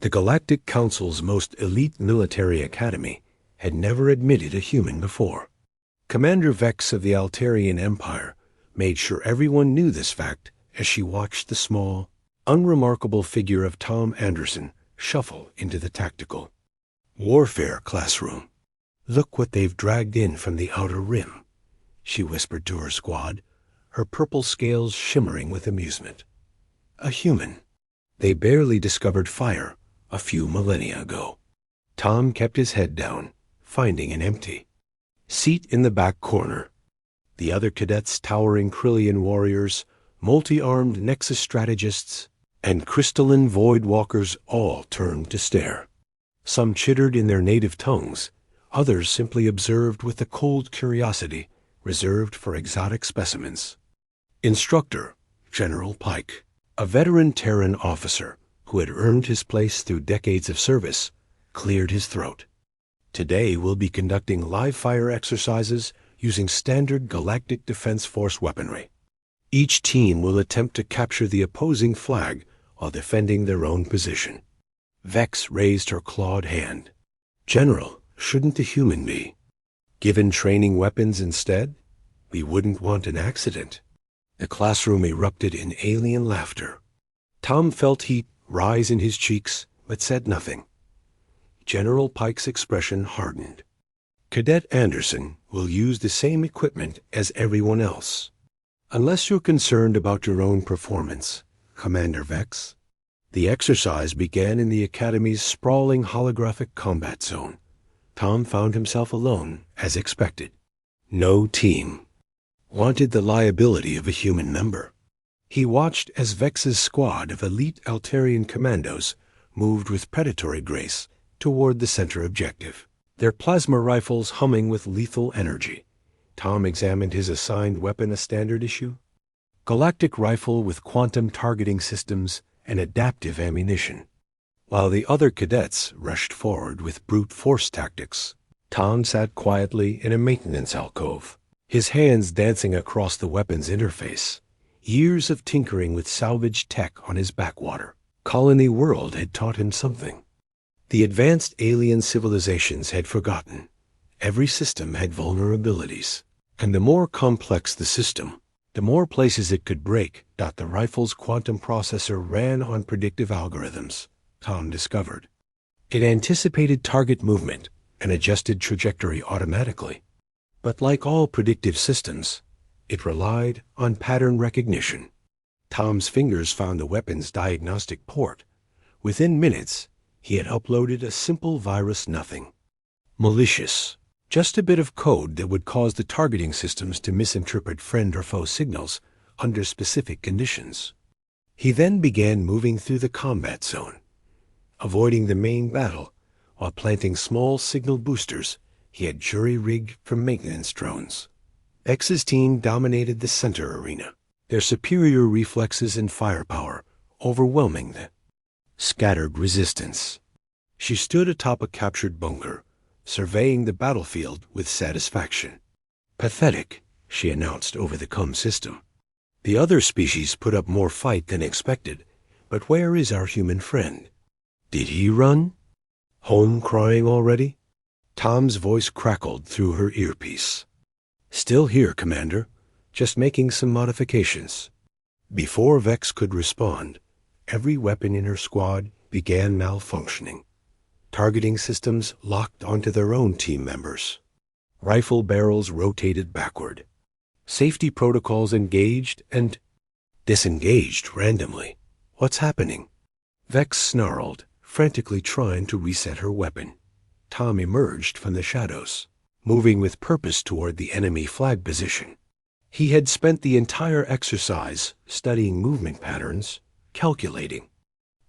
The Galactic Council's most elite military academy had never admitted a human before. Commander Vex of the Altarian Empire made sure everyone knew this fact as she watched the small, unremarkable figure of Tom Anderson shuffle into the tactical warfare classroom. "Look what they've dragged in from the outer rim," she whispered to her squad, her purple scales shimmering with amusement. "A human. They barely discovered fire a few millennia ago." Tom kept his head down, finding an empty seat in the back corner. The other cadets, towering Krillian warriors, multi-armed Nexus strategists, and crystalline void walkers all turned to stare. Some chittered in their native tongues, others simply observed with the cold curiosity reserved for exotic specimens. Instructor, General Pike, a veteran Terran officer who had earned his place through decades of service, cleared his throat. "Today we'll be conducting live-fire exercises using standard Galactic Defense Force weaponry. Each team will attempt to capture the opposing flag while defending their own position." Vex raised her clawed hand. "General, shouldn't the human be given training weapons instead? We wouldn't want an accident." The classroom erupted in alien laughter. Tom felt heat rise in his cheeks, but said nothing. General Pike's expression hardened. "Cadet Anderson will use the same equipment as everyone else. Unless you're concerned about your own performance, Commander Vex." The exercise began in the Academy's sprawling holographic combat zone. Tom found himself alone, as expected. No team wanted the liability of a human member. He watched as Vex's squad of elite Altarian commandos moved with predatory grace toward the center objective, their plasma rifles humming with lethal energy. Tom examined his assigned weapon, a standard issue galactic rifle with quantum targeting systems and adaptive ammunition. While the other cadets rushed forward with brute force tactics, Tom sat quietly in a maintenance alcove, his hands dancing across the weapon's interface. Years of tinkering with salvaged tech on his backwater colony world had taught him something. The advanced alien civilizations had forgotten. Every system had vulnerabilities, and the more complex the system, the more places it could break. The rifle's quantum processor ran on predictive algorithms, Tom discovered. It anticipated target movement and adjusted trajectory automatically. But like all predictive systems, it relied on pattern recognition. Tom's fingers found a weapon's diagnostic port. Within minutes, he had uploaded a simple virus nothing. Malicious. Just a bit of code that would cause the targeting systems to misinterpret friend or foe signals under specific conditions. He then began moving through the combat zone, avoiding the main battle while planting small signal boosters he had jury-rigged from maintenance drones. X's team dominated the center arena, their superior reflexes and firepower overwhelming the scattered resistance. She stood atop a captured bunker, surveying the battlefield with satisfaction. "Pathetic," she announced over the comm system. "The other species put up more fight than expected, but where is our human friend? Did he run? Home crying already?" Tom's voice crackled through her earpiece. "Still here, Commander. Just making some modifications." Before Vex could respond, every weapon in her squad began malfunctioning. Targeting systems locked onto their own team members. Rifle barrels rotated backward. Safety protocols engaged and disengaged randomly. "What's happening?" Vex snarled, frantically trying to reset her weapon. Tom emerged from the shadows, moving with purpose toward the enemy flag position. He had spent the entire exercise studying movement patterns, calculating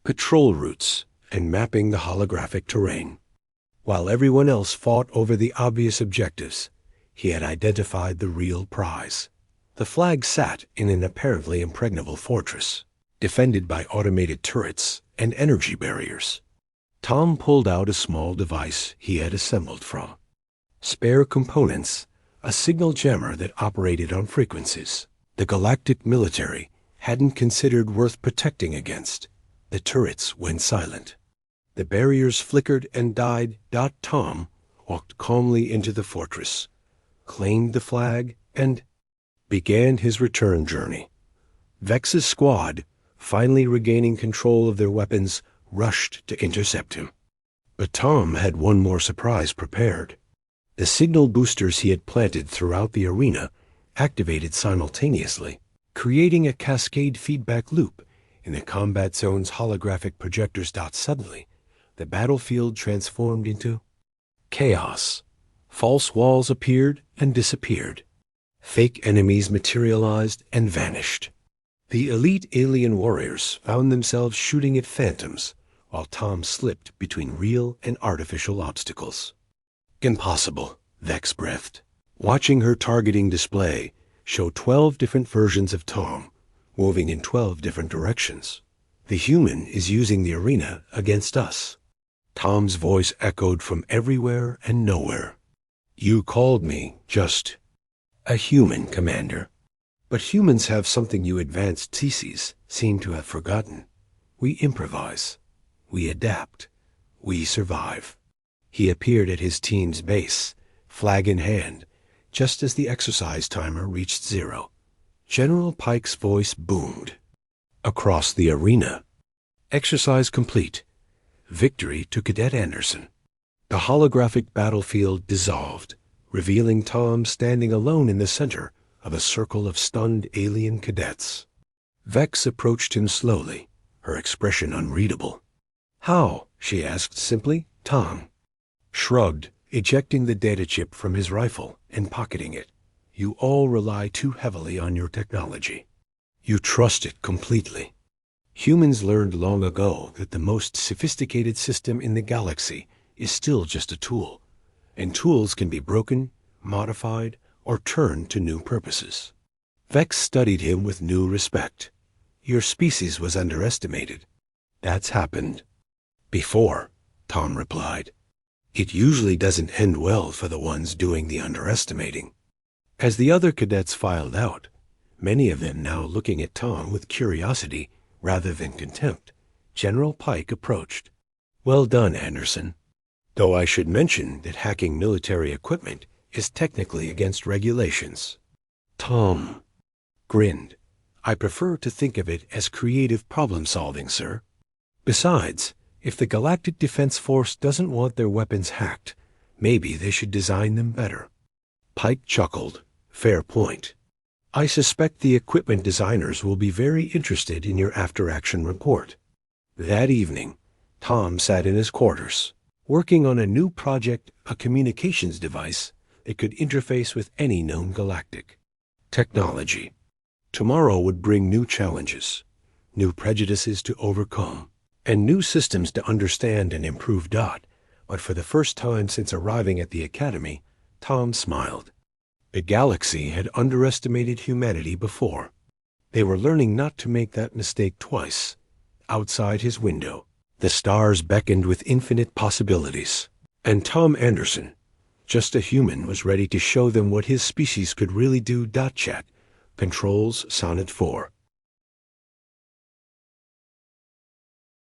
patrol routes, and mapping the holographic terrain. While everyone else fought over the obvious objectives, he had identified the real prize. The flag sat in an apparently impregnable fortress, defended by automated turrets and energy barriers. Tom pulled out a small device he had assembled from spare components, a signal jammer that operated on frequencies the galactic military hadn't considered worth protecting against. The turrets went silent. The barriers flickered and died. Tom walked calmly into the fortress, claimed the flag, and began his return journey. Vex's squad, finally regaining control of their weapons, rushed to intercept him. But Tom had one more surprise prepared. The signal boosters he had planted throughout the arena activated simultaneously, creating a cascade feedback loop in the combat zone's holographic projectors. Suddenly, the battlefield transformed into chaos. False walls appeared and disappeared. Fake enemies materialized and vanished. The elite alien warriors found themselves shooting at phantoms, while Tom slipped between real and artificial obstacles. Impossible, Vex breathed, watching her targeting display show 12 different versions of Tom, moving in 12 different directions. The human is using the arena against us. Tom's voice echoed from everywhere and nowhere. You called me just a human, Commander. But humans have something you advanced species seem to have forgotten. We improvise. We adapt. We survive. He appeared at his team's base, flag in hand, just as the exercise timer reached 0. General Pike's voice boomed across the arena. Exercise complete. Victory to Cadet Anderson. The holographic battlefield dissolved, revealing Tom standing alone in the center of a circle of stunned alien cadets. Vex approached him slowly, her expression unreadable. How? She asked simply. Tom shrugged, ejecting the data chip from his rifle and pocketing it. You all rely too heavily on your technology. You trust it completely. Humans learned long ago that the most sophisticated system in the galaxy is still just a tool, and tools can be broken, modified, or turned to new purposes. Vex studied him with new respect. Your species was underestimated. That's happened before, Tom replied. It usually doesn't end well for the ones doing the underestimating. As the other cadets filed out, many of them now looking at Tom with curiosity rather than contempt, General Pike approached. Well done, Anderson. Though I should mention that hacking military equipment is technically against regulations. Tom grinned. I prefer to think of it as creative problem-solving, sir. Besides, if the Galactic Defense Force doesn't want their weapons hacked, maybe they should design them better. Pike chuckled. Fair point. I suspect the equipment designers will be very interested in your after-action report. That evening, Tom sat in his quarters, working on a new project, a communications device that could interface with any known galactic technology. Tomorrow would bring new challenges, new prejudices to overcome, and new systems to understand and improve. But for the first time since arriving at the academy, Tom smiled. The galaxy had underestimated humanity before. They were learning not to make that mistake twice. Outside his window, the stars beckoned with infinite possibilities, and Tom Anderson, just a human, was ready to show them what his species could really do. Chat. Controls Sonnet 4.